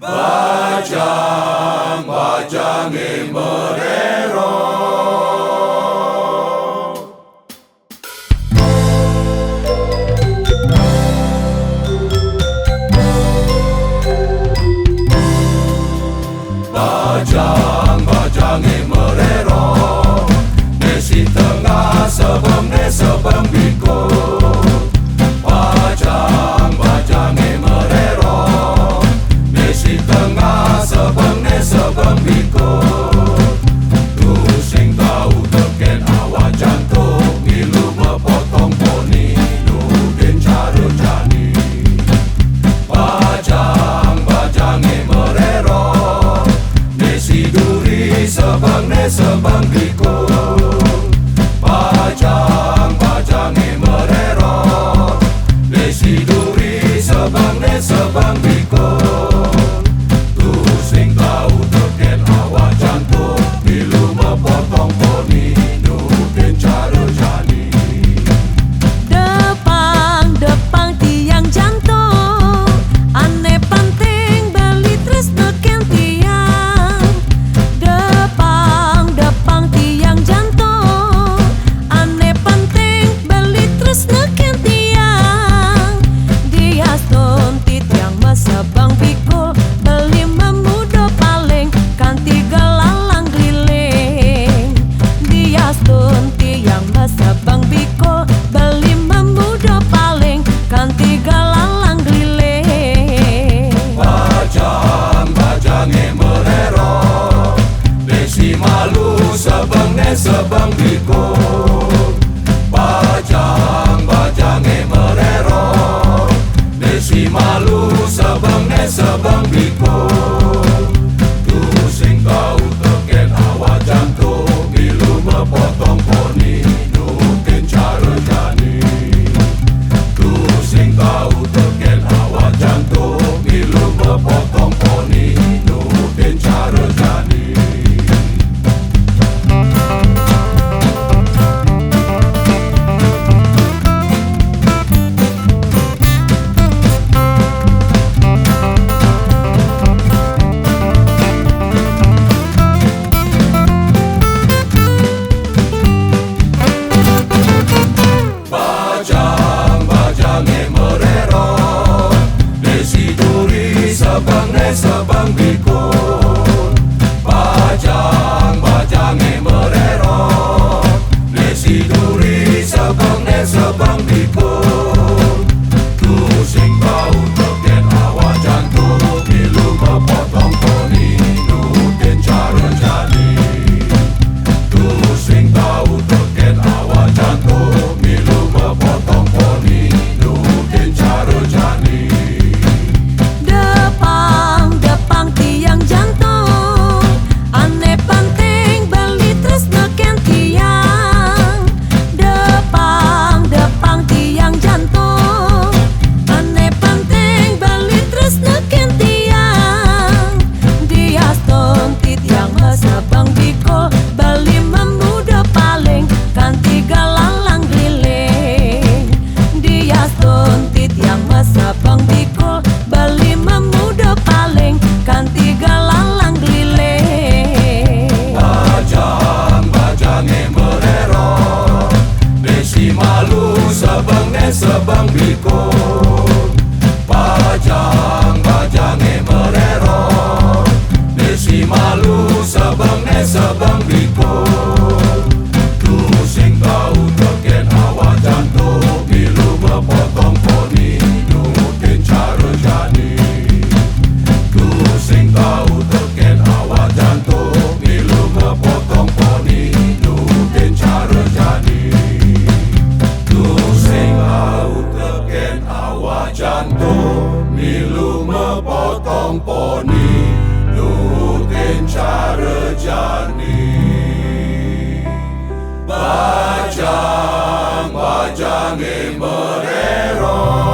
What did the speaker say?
Bajang-bajange merero. Bajang-bajange merero, desi tengah sebeng ne sebeng biko. Bajang-bajange merero, desi tengah sebeng ne sebeng biko. Tu sing tau teken awak jantung, ngilu mepotong poni, nudin cara jani. Bajang-bajange merero, desi duri sebeng ne sebeng biko. Bajang-bajange merero, desi duri sebeng ne sebeng biko. Tu sing tau teken awak jantung, pilu mepotong poni, nudin cara jani. Depang tiang jantung, ane penting beli terus neken tiang. Depang tiang jantung, ane penting beli terus neken tiang. Dia suntit yang mesebang pikul, beli memudo paling kan tiga lalang keliling. Dia suntit yang mesebang pikul, beli memudo paling kan tiga lalang keliling. Bajang-bajange merero, desi malu sebeng ne sebeng biko. Bajang-bajange merero, desi malu sebeng ne sebeng biko. Tu sing tau teken awak jantung, pilu mepotong poni, nudin cara jani. Tu sing tau teken awak jantung, pilu mepotong poni, nudin cara jani. Bajang-bajange merero, desi duri sebeng ne sebeng biko. Bajang-bajange merero, desi duri sebeng ne sebeng biko. Tu sing tau teken awak jantung, pilu mepotong poni, nudin cara jani. Tu sing tau teken awak jantung, pilu mepotong poni, nudin cara jani. Depang tiang jantung, ane penting beli terus neken tiang. Depang tiang jantung, ane penting beli terus neken tiang. Dia suntit yang mesebang biko, beli memuda paling kan tiga lalang keliling. Dia suntit yang mesebang biko, beli memuda paling kan tiga lalang keliling. Bajang-bajange merero, desi malu sebeng ne sebeng biko. Bajang-bajange merero, desi malu sebeng ne sebeng biko. Tu sing tau teken awak jantung, pilu mepotong poni, nudin cara jani. Tu sing tau teken awak jantung, pilu mepotong poni, nudin cara jani. Tu sing tau teken awak jantung, pilu mepotong poni, nudin cara jani. Bajang-bajange merero,